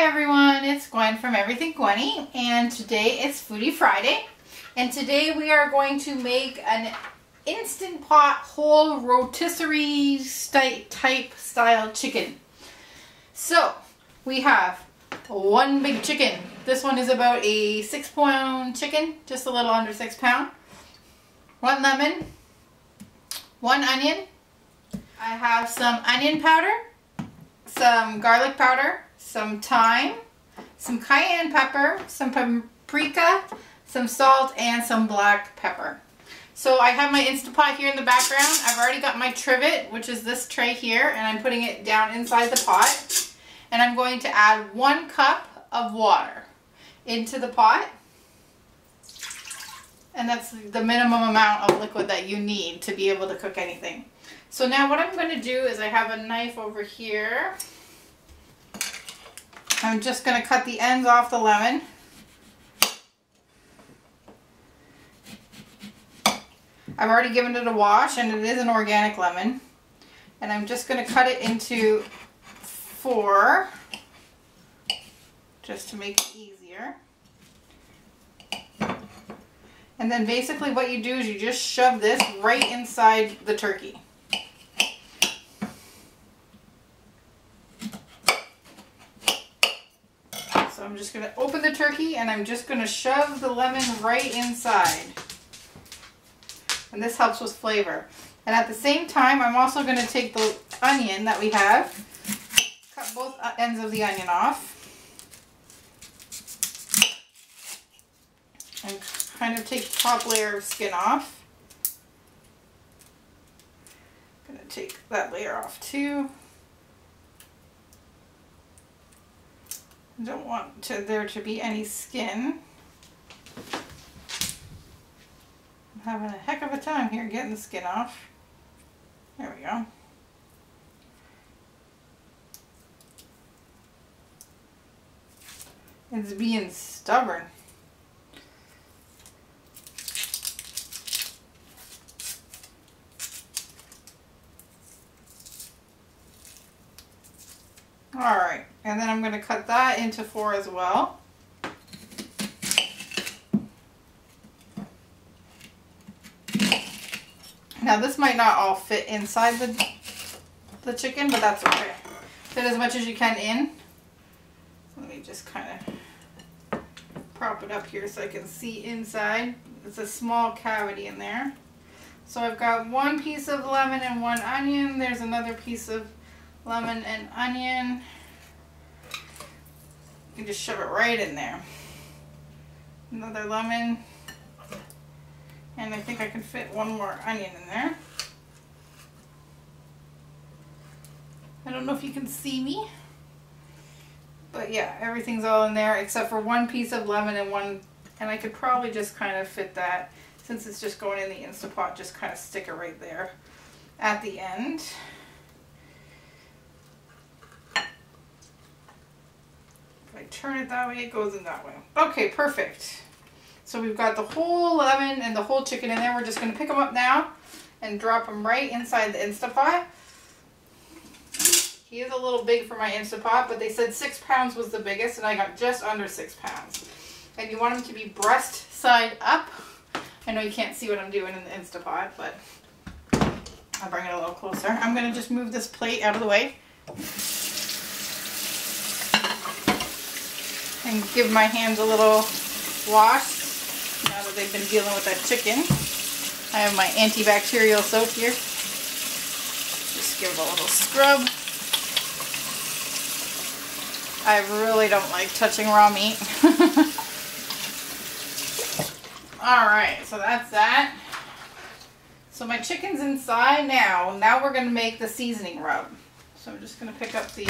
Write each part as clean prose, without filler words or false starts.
Hi everyone, it's Gwen from Everything Gwenny, and today it's Foodie Friday, and today we are going to make an Instant Pot whole rotisserie type style chicken. So we have one big chicken. This one is about a 6-pound chicken, just a little under 6 pounds. 1 lemon, 1 onion. I have some onion powder, some garlic powder, some thyme, some cayenne pepper, some paprika, some salt, and some black pepper. So I have my Instant Pot here in the background. I've already got my trivet, which is this tray here, and I'm putting it down inside the pot. And I'm going to add 1 cup of water into the pot. And that's the minimum amount of liquid that you need to be able to cook anything. So now what I'm going to do is I have a knife over here. I'm just going to cut the ends off the lemon. I've already given it a wash, and it is an organic lemon. And I'm just going to cut it into 4, just to make it easier. And then basically what you do is you just shove this right inside the turkey. So I'm just going to open the turkey and I'm just going to shove the lemon right inside. And this helps with flavor. And at the same time, I'm also going to take the onion that we have, cut both ends of the onion off, and kind of take the top layer of skin off. I'm going to take that layer off too. I don't want there to be any skin. I'm having a heck of a time here getting the skin off. There we go. It's being stubborn. Alright, and then I'm going to cut that into 4 as well. Now this might not all fit inside the chicken, but that's okay. Fit as much as you can in. Let me just kind of prop it up here so I can see inside. It's a small cavity in there. So I've got 1 piece of lemon and 1 onion. There's another piece of lemon and onion. You can just shove it right in there. Another lemon. And I think I can fit 1 more onion in there. I don't know if you can see me. But yeah, everything's all in there except for 1 piece of lemon and 1, and I could probably just kind of fit that, since it's just going in the Instant Pot, just kind of stick it right there at the end. If I turn it that way, it goes in that way. Okay, perfect. So we've got the whole lemon and the whole chicken in there. We're just going to pick them up now and drop them right inside the Instant Pot. He is a little big for my Instant Pot, but they said 6 pounds was the biggest, and I got just under 6 pounds. And you want them to be breast side up. I know you can't see what I'm doing in the Instant Pot, but I'll bring it a little closer. I'm going to just move this plate out of the way and give my hands a little wash. Now that they've been dealing with that chicken, I have my antibacterial soap here. Just give it a little scrub. I really don't like touching raw meat. Alright, so that's that. So my chicken's inside now. Now we're going to make the seasoning rub. So I'm just going to pick up the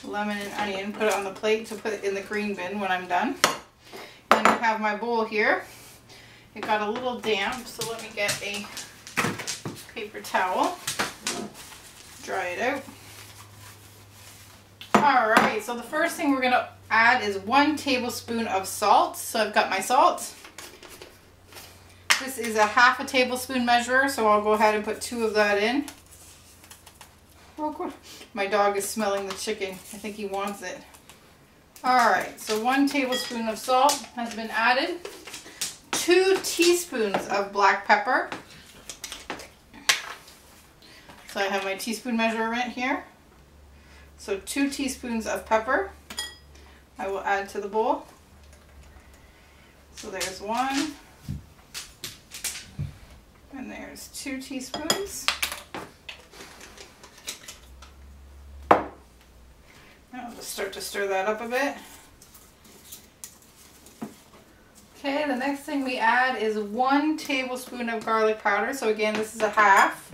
lemon and onion, put it on the plate to put it in the green bin when I'm done. And I have my bowl here. It got a little damp, so let me get a paper towel. Dry it out. Alright, so the first thing we're going to add is 1 tablespoon of salt. So I've got my salt. This is a 1/2 tablespoon measure, so I'll go ahead and put 2 of that in. Oh, good. My dog is smelling the chicken. I think he wants it. Alright, so 1 tablespoon of salt has been added. 2 teaspoons of black pepper. So I have my teaspoon measurement here. So 2 teaspoons of pepper I will add to the bowl. So there's 1. And there's 2 teaspoons. I'll just start to stir that up a bit. Okay, the next thing we add is 1 tablespoon of garlic powder. So again, this is a half.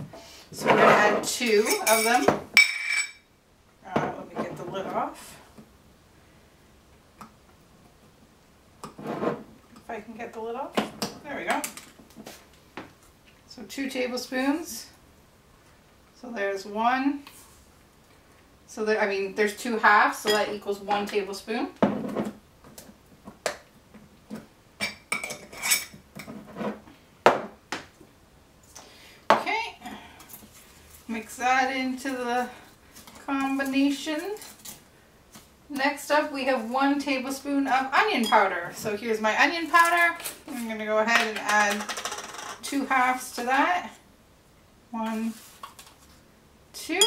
So we're going to add 2 of them. Let me get the lid off. If I can get the lid off. There we go. So 2 tablespoons. So there's 1. So there, there's 2 halves, so that equals 1 tablespoon. Okay, mix that into the combination. Next up, we have 1 tablespoon of onion powder. So here's my onion powder. I'm going to go ahead and add 2 halves to that. 1, 2.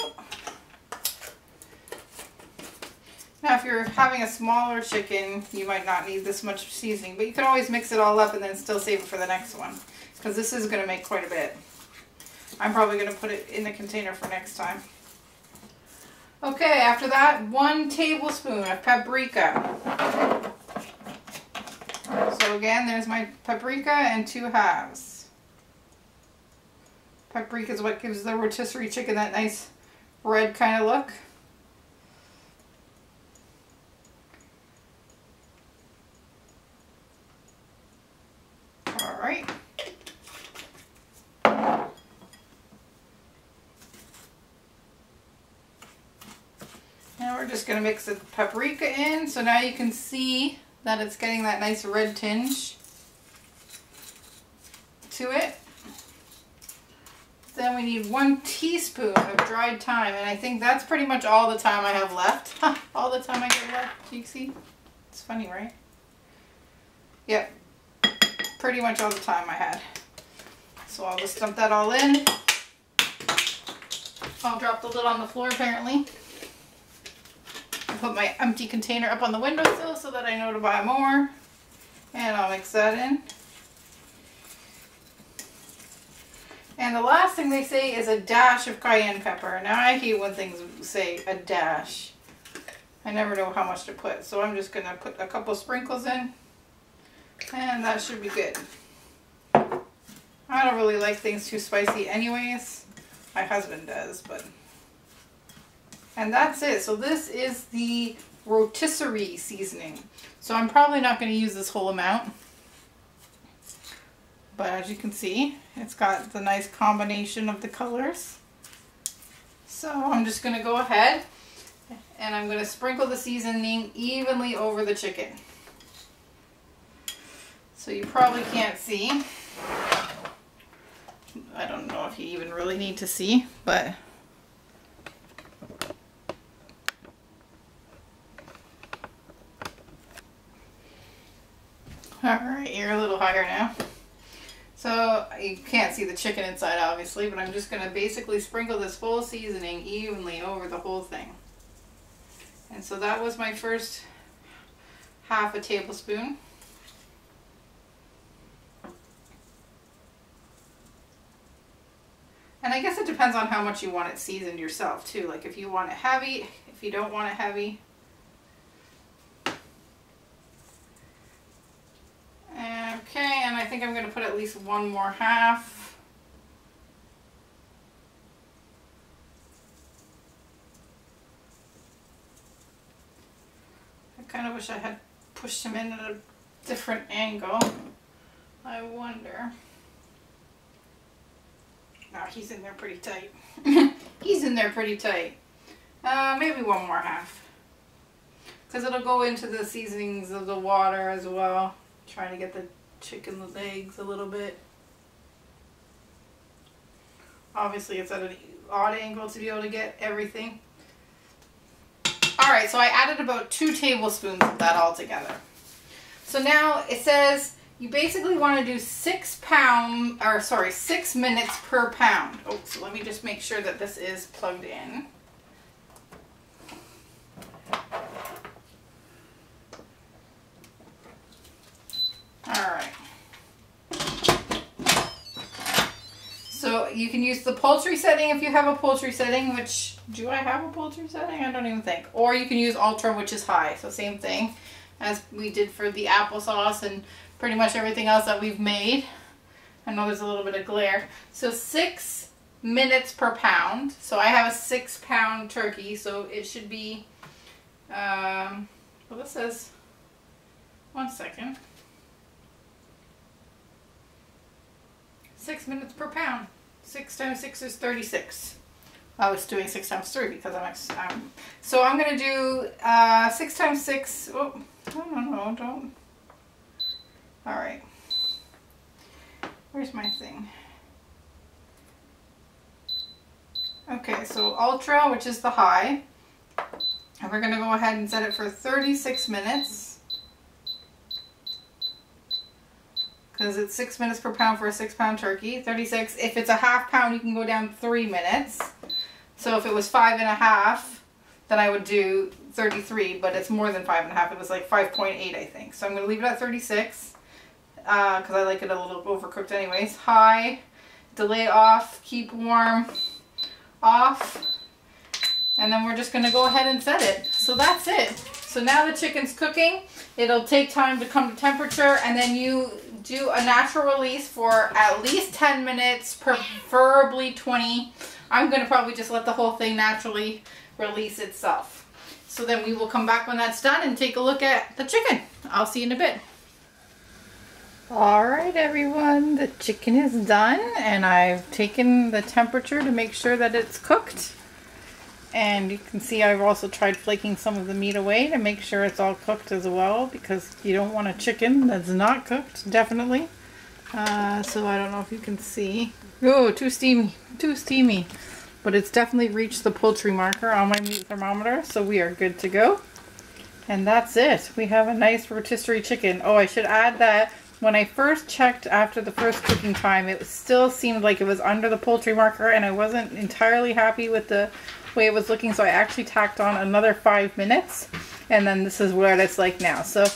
Now if you're having a smaller chicken, you might not need this much seasoning, but you can always mix it all up and then still save it for the next one, because this is going to make quite a bit. I'm probably going to put it in the container for next time. Okay, after that, 1 tablespoon of paprika. So again, there's my paprika and 2 halves. Paprika is what gives the rotisserie chicken that nice red kind of look. Alright. Now we're just going to mix the paprika in. So now you can see that it's getting that nice red tinge to it. Then we need 1 teaspoon of dried thyme, and I think that's pretty much all the time I have left. All the time I get left. You see? It's funny, right? Yep. Pretty much all the time I had. So I'll just dump that all in. I'll drop the lid on the floor apparently. I'll put my empty container up on the windowsill so that I know to buy more. And I'll mix that in. And the last thing they say is a dash of cayenne pepper. Now I hate when things say a dash. I never know how much to put. So I'm just going to put a couple sprinkles in. And that should be good. I don't really like things too spicy anyways. My husband does, but... And that's it. So this is the rotisserie seasoning. So I'm probably not going to use this whole amount. But as you can see, it's got the nice combination of the colors. So I'm just going to go ahead and I'm going to sprinkle the seasoning evenly over the chicken. So you probably can't see. I don't know if you even really need to see, but alright, you're a little higher now. So you can't see the chicken inside obviously, but I'm just going to basically sprinkle this full seasoning evenly over the whole thing. And so that was my first half a tablespoon. And I guess it depends on how much you want it seasoned yourself too. Like if you want it heavy, if you don't want it heavy. Okay, and I think I'm going to put at least 1 more half. I kind of wish I had pushed him in at a different angle. I wonder. No, he's in there pretty tight. He's in there pretty tight. Maybe 1 more half. Because it'll go into the seasonings of the water as well. Trying to get the chicken legs a little bit. Obviously it's at an odd angle to be able to get everything. Alright, so I added about 2 tablespoons of that all together. So now it says you basically want to do 6 minutes per pound. Oh, so let me just make sure that this is plugged in. Alright. So you can use the poultry setting if you have a poultry setting, which, do I have a poultry setting? I don't even think. Or you can use ultra, which is high. So same thing as we did for the applesauce and pretty much everything else that we've made. I know there's a little bit of glare. So 6 minutes per pound. So I have a 6-pound turkey, so it should be, well, this says, 1 second. 6 minutes per pound. 6 times 6 is 36. I was doing 6 times 3 because I'm so I'm going to do 6 times 6. Oh, no, don't. Alright. Where's my thing? Okay, so ultra, which is the high. And we're going to go ahead and set it for 36 minutes. Because it's 6 minutes per pound for a 6-pound turkey. 36. If it's a half pound, you can go down 3 minutes. So if it was 5.5, then I would do 33, but it's more than 5.5. It was like 5.8, I think. So I'm going to leave it at 36 because I like it a little overcooked anyways. High, delay off, keep warm, off, and then we're just going to go ahead and set it. So that's it. So now the chicken's cooking. It'll take time to come to temperature, and then you do a natural release for at least 10 minutes, preferably 20. I'm going to probably just let the whole thing naturally release itself. So then we will come back when that's done and take a look at the chicken. I'll see you in a bit. Alright everyone, the chicken is done and I've taken the temperature to make sure that it's cooked. And you can see I've also tried flaking some of the meat away to make sure it's all cooked as well, because you don't want a chicken that's not cooked, definitely. So I don't know if you can see. Oh, too steamy. But it's definitely reached the poultry marker on my meat thermometer, so we are good to go. And that's it. We have a nice rotisserie chicken. Oh, I should add that when I first checked after the first cooking time, it still seemed like it was under the poultry marker, and I wasn't entirely happy with the way it was looking, so I actually tacked on another 5 minutes, and then this is what it's like now. So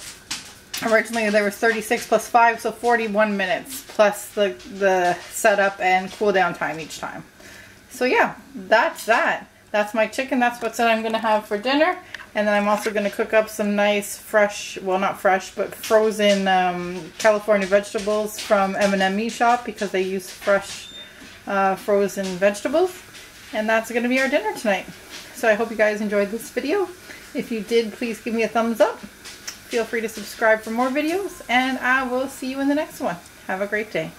originally there was 36 plus 5, so 41 minutes plus the setup and cool down time each time. So yeah, that's that. That's my chicken. That's what I'm going to have for dinner. And then I'm also going to cook up some nice fresh, well not fresh, but frozen California vegetables from M&M Meat Shop, because they use fresh frozen vegetables. And that's going to be our dinner tonight. So I hope you guys enjoyed this video. If you did, please give me a thumbs up. Feel free to subscribe for more videos, and I will see you in the next one. Have a great day.